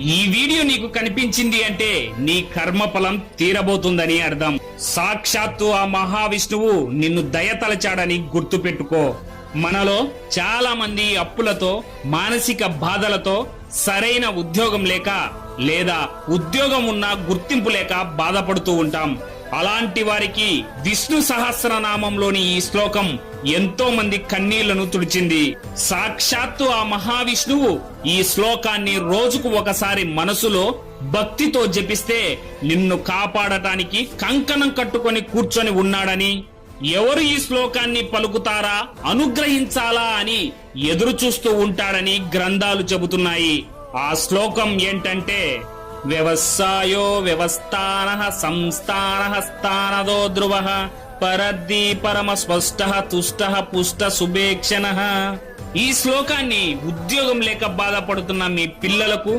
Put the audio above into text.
ఈ వీడియో నీకు కనిపించింది అంటే నీ కర్మఫలం తీరబోతుందని అర్థం. సాక్షాత్తు ఆ మహావిష్ణువు నిన్ను దయతలచాడని గుర్తుపెట్టుకో. మనలో చాలా మంది అప్పులతో, మానసిక బాధలతో, సరైన ఉద్యోగం లేక లేదా ఉద్యోగం ఉన్నా గుర్తింపు లేక బాధపడుతూ ఉంటాం. అలాంటి వారికి విష్ణు సహస్రనామంలోని ఈ శ్లోకం ఎంతో మంది కన్నీళ్లను తుడిచింది. సాక్షాత్తు ఆ మహావిష్ణువు ఈ శ్లోకాన్ని రోజుకు ఒకసారి మనసులో భక్తితో జపిస్తే నిన్ను కాపాడటానికి కంకణం కట్టుకొని కూర్చొని ఉన్నాడని, ఎవరు ఈ శ్లోకాన్ని పలుకుతారా, అనుగ్రహించాలా అని ఎదురు చూస్తూ ఉంటాడని గ్రంథాలు చెబుతున్నాయి. ఆ శ్లోకం ఏంటంటే, వ్యవసాయో వ్యవస్థానః సంస్థానః స్థానదో ధ్రువః పరద్ది పరమ స్పష్టః తుష్టః పుష్ట సుభేక్షణః. ఈ శ్లోకాన్ని ఉద్యోగం లేక బాధపడుతున్న మీ పిల్లలకు,